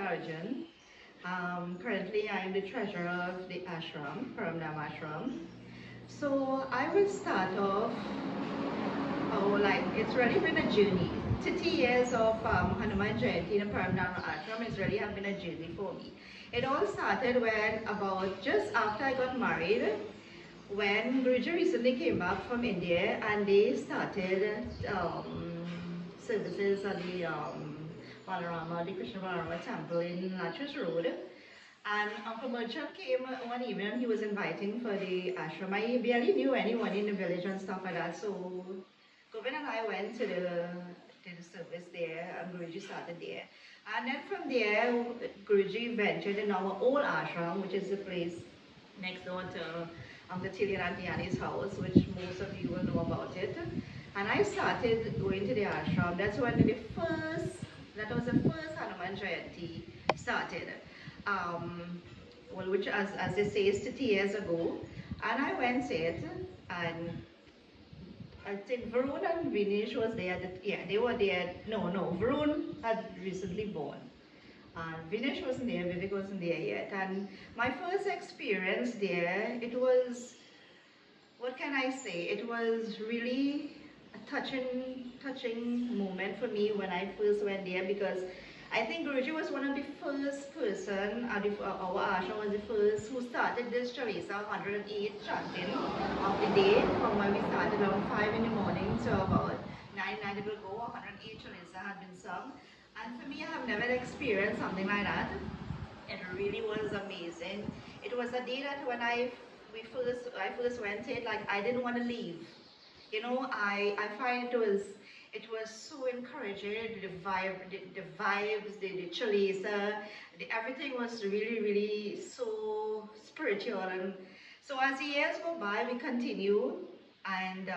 Arjoon. Currently, I am the treasurer of the ashram, Ashram. So I will start off, it's really been a journey. 30 years of Hanuman Jayanti in a Paramdharma ashram has really have been a journey for me. It all started when about just after I got married, when Guruji recently came back from India and they started services at the the Krishna Balarama temple in Latches Road. And Uncle Merchant came one evening, he was inviting for the ashram. I barely knew anyone in the village and stuff like that, so Govind and I went to the service there, and Guruji started there. And then from there, Guruji ventured in our old ashram, which is the place next door to Uncle Tilly and Auntie Annie's house, which most of you will know about it. And I started going to the ashram. That was the first Hanuman Jayanti started. Which as they say is 30 years ago. And I went to it, and I think Veron and Vish was there. They were there. No, Veron had recently born. Vinesh wasn't there, Vivek wasn't there yet. And my first experience there, it was, what can I say? It was really a touching moment for me when I first went there, because I think Guruji was one of the first person, our ashram was the first who started this Chalisa 108 chanting of the day, from when we started around 5 in the morning to about 9 it will go. 108 Chalisa had been sung. And for me, I have never experienced something like that. It really was amazing. It was a day that when I first went it, like I didn't want to leave. You know, I find it was so encouraging. The vibes, the chalisa, everything was really so spiritual. And so as the years go by, we continue, and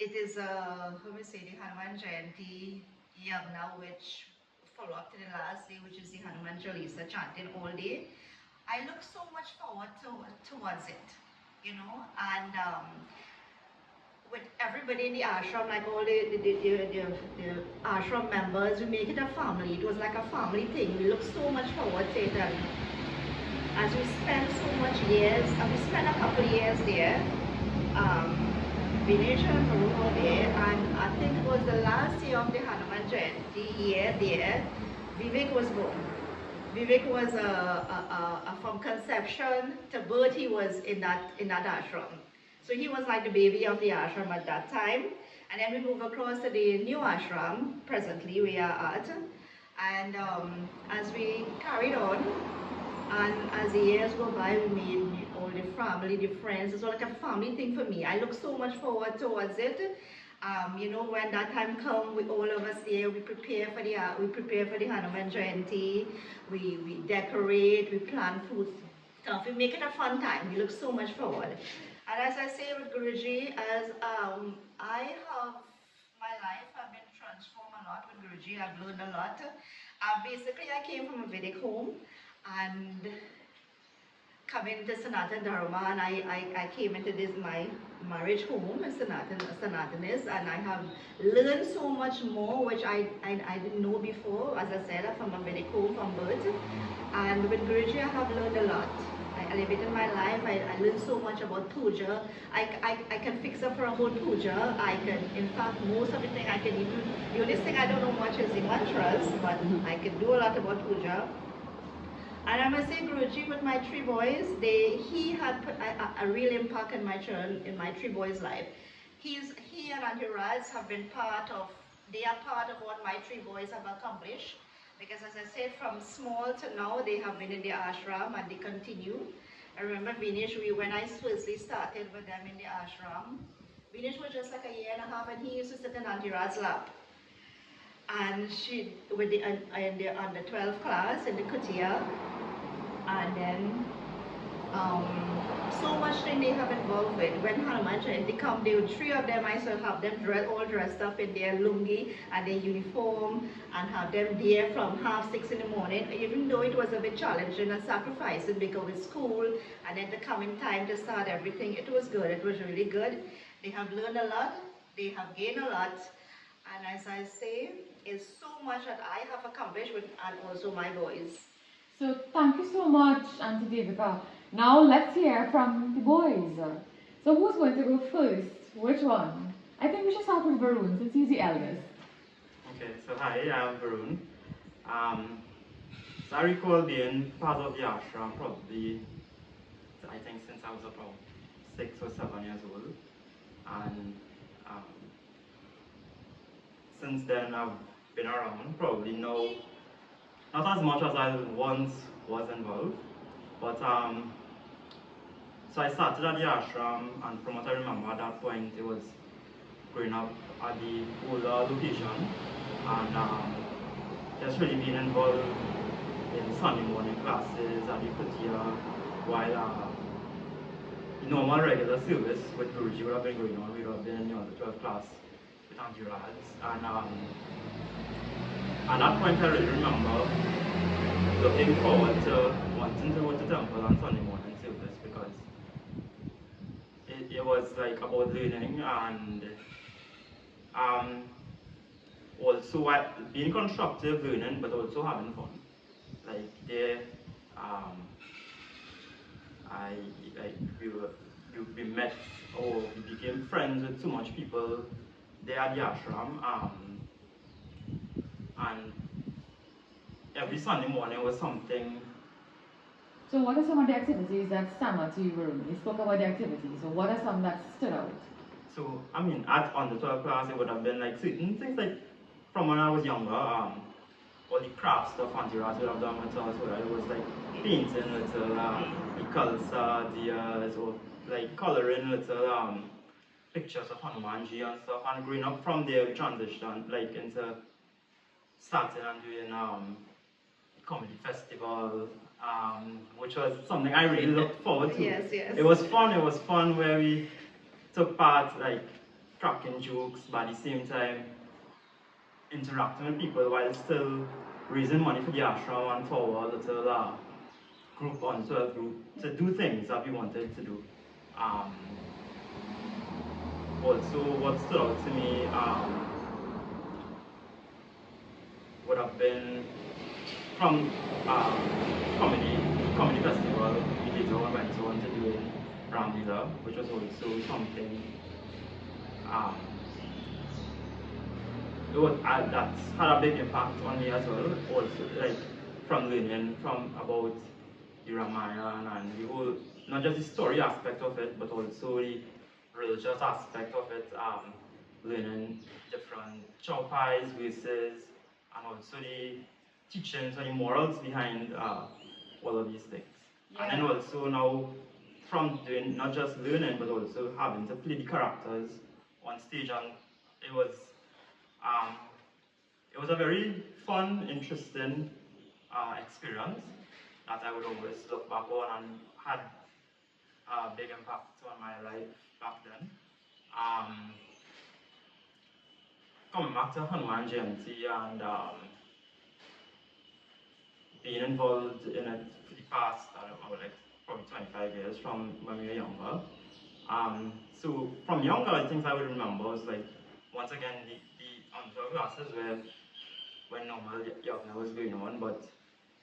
it is how we say, the Hanuman Jayanti Yagna, which follow up to the last day, which is the Hanuman Chalisa chanting all day. I look so much forward towards it, you know, and with everybody in the ashram, like all the ashram members, we make it a family. It was like a family thing. We look so much forward to it, and as we spent so much years, and we spent a couple of years there, Vinesh and Veron were there, and I think it was the last year of the Hanuman Jayanti year there, Vivek was born. Vivek was from conception to birth, he was in that ashram. So he was like the baby of the ashram at that time. And then we move across to the new ashram, presently we are at. And as we carried on, and as the years go by, we made all the family, the friends. It's like a family thing for me. I look so much forward towards it. You know, when that time comes, with all of us there, we prepare for the Hanuman Jayanti. We decorate, we plan food stuff. We make it a fun time. We look so much forward. And as I say with Guruji, as my life have been transformed a lot with Guruji. I've learned a lot. Basically, I came from a Vedic home, and coming to Sanatan Dharma, and I came into this my marriage home as Sanatanis, and I have learned so much more which I didn't know before. As I said, I'm from a Vedic home from birth, and with Guruji I have learned a lot. I elevated my life. I learned so much about puja. I can fix up for a whole puja. I can, in fact, most of the thing I can even, the only thing I don't know much is the mantras, but I can do a lot about puja. And I must say, Guruji, with my three boys, he had put a real impact in my children, in my three boys' life. He and Auntie Raz have been they are part of what my three boys have accomplished. Because as I said, from small to now, they have been in the ashram and they continue. I remember Vinesh, when I firstly started with them in the ashram, Vinesh was just like a year and a half, and he used to sit in Auntie Raz's lap. And she, with in the under 12 class in the Kutia, and then so much thing they have involved with. When Hanuman Jayanti come, three of them, I still have them all dressed up in their lungi and their uniform, and have them there from 6:30 in the morning, even though it was a bit challenging and sacrificing because it's school, and then the coming time to start everything, it was good, it was really good. They have learned a lot, they have gained a lot, and as I say, is so much that I have accomplished with, and also my boys. So thank you so much, Auntie Devika. Now let's hear from the boys. So who's going to go first? Which one? I think we should start with Veron since he's the eldest. Okay, so hi, I'm Veron. So I recall being part of the ashram probably, I think since I was about 6 or 7 years old. And um, since then I've been around, probably now, not as much as I once was involved, but so I started at the ashram, and from what I remember at that point, it was growing up at the older location, and just really being involved in Sunday morning classes at the Kutia, while the normal regular service with Guruji would have been going on. We would have been, the 12th class with Auntie Rads, and at that point I really remember looking forward to wanting to go to temple on Sunday morning service, because it was like about learning and also being constructive learning, but also having fun. Like there, I like we met or we became friends with so much people there at the ashram, and every Sunday morning was something. So what are some of the activities that stand out to you, Veron? You spoke about the activities, so what are some that stood out? So I mean, on the 12th class, it would have been like certain things like from when I was younger, all the craft stuff Auntie Raz would have done with us, where it was like painting little the Khalsa, the or like coloring little pictures of Hanumanji and stuff. And growing up from there, we transitioned like into starting and doing comedy festival, which was something I really looked forward to. Yes, yes. It was fun. It was fun where we took part, like cracking jokes, but at the same time interacting with people while still raising money for the ashram and for our little group on 12 group to do things that we wanted to do. Also, what stood out to me would have been from comedy festival. We later on went on to doing Ramlila, which was also something that had a big impact on me as well. Also, like from learning from about the Ramayana and the whole, not just the story aspect of it, but also the religious aspect of it. Learning different chopais, verses, and also the teachings or the morals behind all of these things. Yeah. And then also now, from doing not just learning, but also having to play the characters on stage, and it was a very fun, interesting experience that I would always look back on and had a big impact on my life back then. Coming back to Hanuman Jayanti and being involved in it for the past, I don't know, like probably 25 years from when we were younger. So from younger, things I would remember was like, once again, the on-12 classes where when normal yagna was going on, but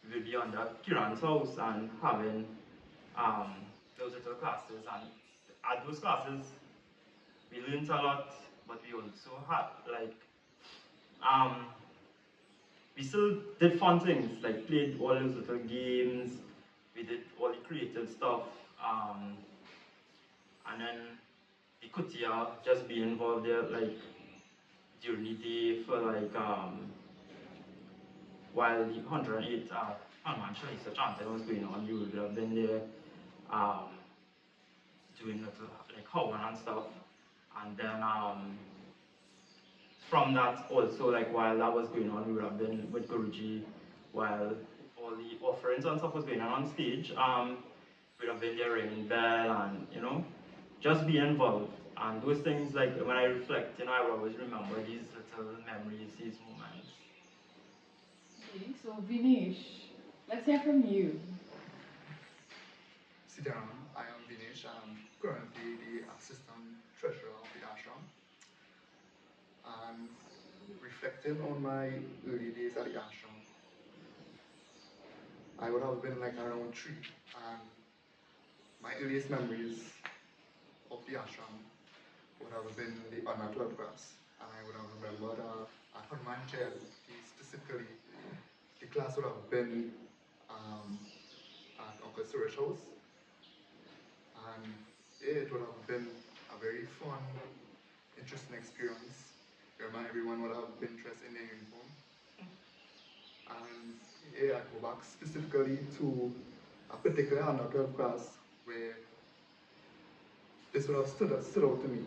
we would be under Kiran's house and having those little classes, and at those classes we learned a lot, but we also had like we still did fun things, like played all those little games, we did all the creative stuff, and then the kutia, just be involved there like during the day for like while the 108 Hanuman Chalisa chanting was going on, you would have been there doing little like Havan and stuff. And then from that also, like while that was going on, we would have been with Guruji while all the offerings and stuff was going on stage. We would have been there ringing bell and just be involved. And those things, like when I reflect, I will always remember these little memories, these moments. Okay, so Vinesh, let's hear from you. Sitaram, I am Vinesh. I am currently the assistant treasurer of the ashram. And reflecting on my early days at the ashram, I would have been like around 3, and my earliest memories of the ashram would have been the unnatural class, and I would have remembered at Hanuman Jayanti specifically, the class would have been at Uncle Suresh's house, and it would have been a very fun, interesting experience. Everyone would have been dressed in their uniform, and yeah, I go back specifically to a particular unnatural class where this would have stood out to me,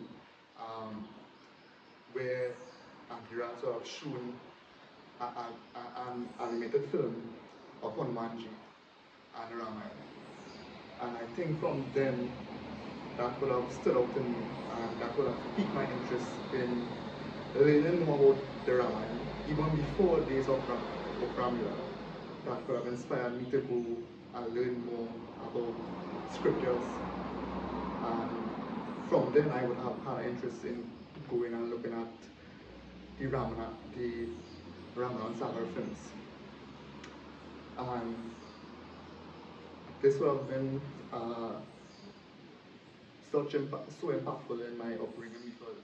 where Auntie Raz would have shown an animated film of Hanumanji and Ramayana. And I think from then, that would have stood out to me, and that would have piqued my interest in learning more about the Ramayana, even before days of Ramila. That could have inspired me to go and learn more about scriptures. And from then, I would have had an interest in going and looking at the Ramana and Sagar films. And this would have been so impactful in my upbringing because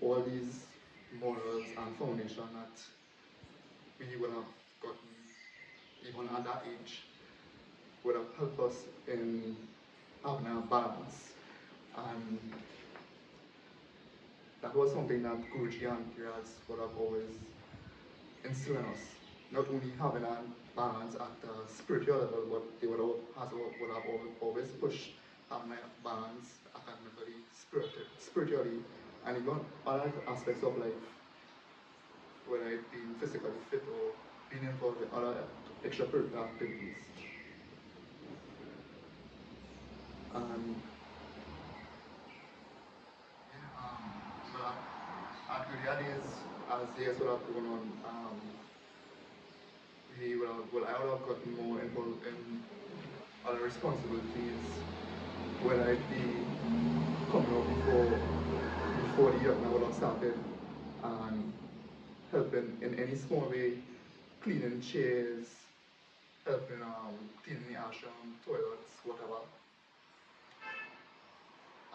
all these morals and foundation that we would have gotten even at that age would have helped us in having a balance. And that was something that Guruji and Kiras would have always instilled in us. Not only having a balance at the spiritual level, but they would have always pushed having a balance academically, spiritually, and even other aspects of life, whether it being physically fit or being involved in other extracurricular activities. But at earlier days, as years would have gone on, I would have gotten more involved in other responsibilities, whether it be coming out before the year I would have started and helping in any small way, cleaning chairs, helping cleaning the ashram, toilets, whatever.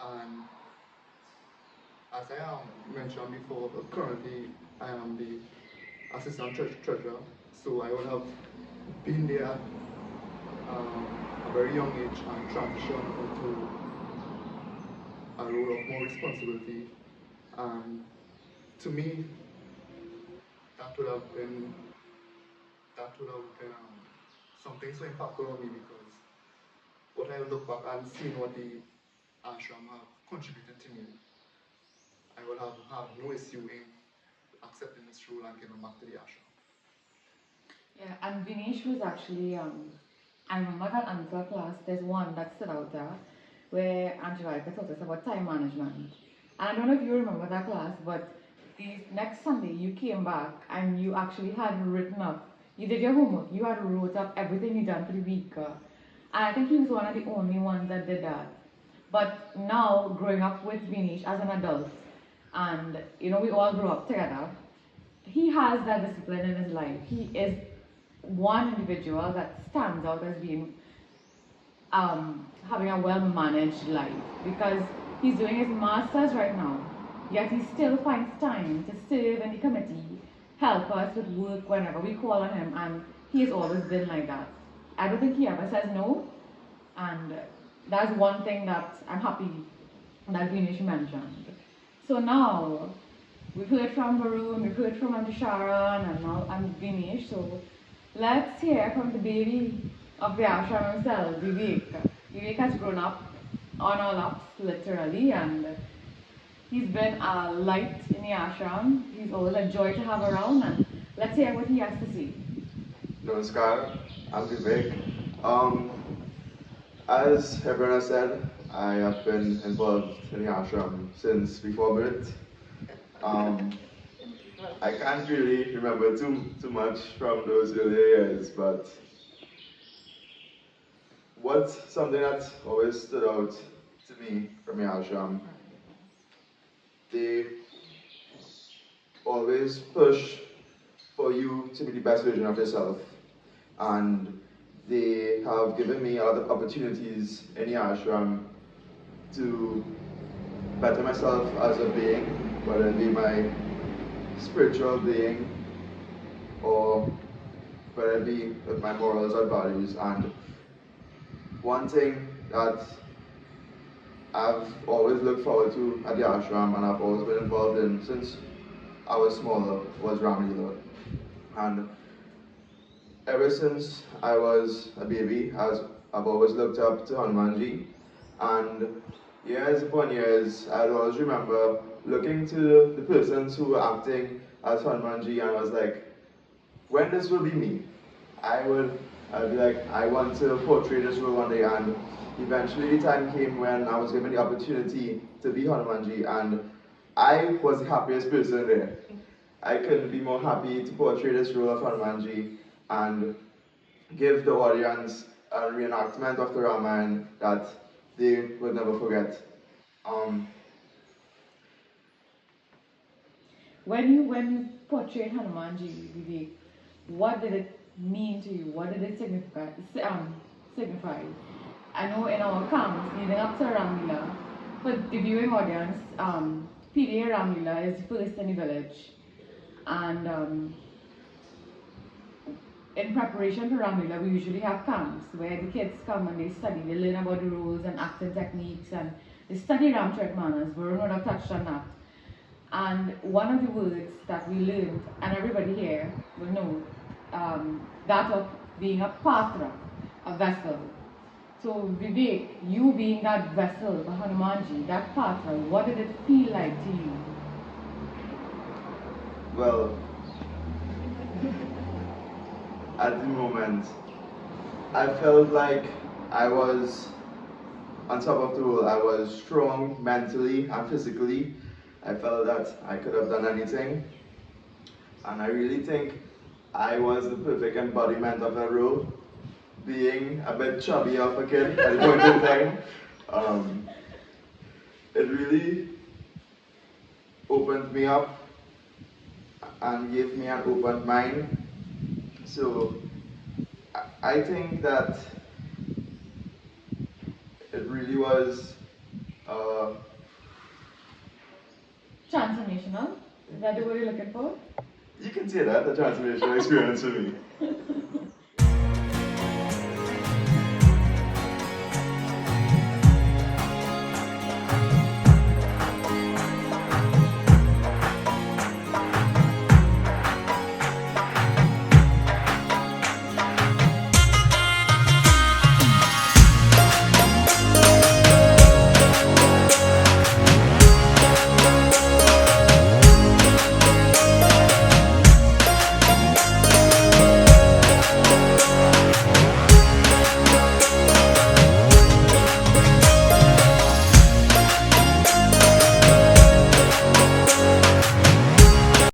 And as I mentioned before, currently I am the assistant treasurer, so I would have been there at a very young age and transitioned into a role of more responsibility. And to me, that would have been something so impactful on me because what I look back and seeing what the ashram have contributed to me, I would have no issue in accepting this role and giving back to the ashram. Yeah, and Vinesh was actually, I remember that answer class, there's one that stood out there where Angelica taught us about time management. And I don't know if you remember that class, but the next Sunday you came back and you actually had written up, you did your homework, you had wrote up everything you done for the week. And I think he was one of the only ones that did that. But now, growing up with Vinesh as an adult, and we all grew up together, he has that discipline in his life. He is one individual that stands out as being having a well-managed life because he's doing his master's right now, yet he still finds time to serve in the committee, help us with work whenever we call on him, and he has always been like that. I don't think he ever says no, and that's one thing that I'm happy that Vinesh mentioned. So now, we've heard from Veron, we've heard from Auntie Sharon, and now I'm Vinesh, so let's hear from the baby of the ashram himself, Vivek. Vivek has grown up on our laps, literally, and he's been a light in the ashram. He's always a joy to have around, and let's hear what he has to say. Namaskar, I'm Vivek. As everyone has said, I have been involved in the ashram since before birth. I can't really remember too much from those early years, but what's something that always stood out to me from the ashram, the always push for you to be the best version of yourself. And they have given me a lot of opportunities in the ashram to better myself as a being, whether it be my spiritual being or whether it be with my morals or values. And one thing that I've always looked forward to at the ashram and I've always been involved in since I was smaller was Ramlila. And ever since I was a baby, I've always looked up to Hanumanji. And years upon years, I'd always remember looking to the persons who were acting as Hanumanji, and I was like, when this will be me? I'd be like, I want to portray this role one day. And eventually the time came when I was given the opportunity to be Hanumanji, and I was the happiest person there. I couldn't be more happy to portray this role of Hanumanji and give the audience a reenactment of the Ramayana that they would never forget. When you portrayed Hanumanji, Vivek, what did it mean to you? What did it signify? I know in our camps leading up to Ramlila, for the viewing audience, PDA Ramlila is the first in the village, and in preparation for Ramlila, we usually have camps where the kids come and they study, they learn about the rules and acting techniques, and they study Ramcharit manners. Veron would have touched on that. And one of the words that we learned, and everybody here will know, that of being a patra, a vessel. So Vivek, you being that vessel, the Hanumanji, that patra, what did it feel like to you? Well, at the moment, I felt like I was on top of the world. I was strong mentally and physically. I felt that I could have done anything. And I really think I was the perfect embodiment of that role. Being a bit chubby of a kid at the point in time. It really opened me up and gave me an open mind. So I think that it really was Transformational? Is that the word you're looking for? you can say that, a transformational experience for me.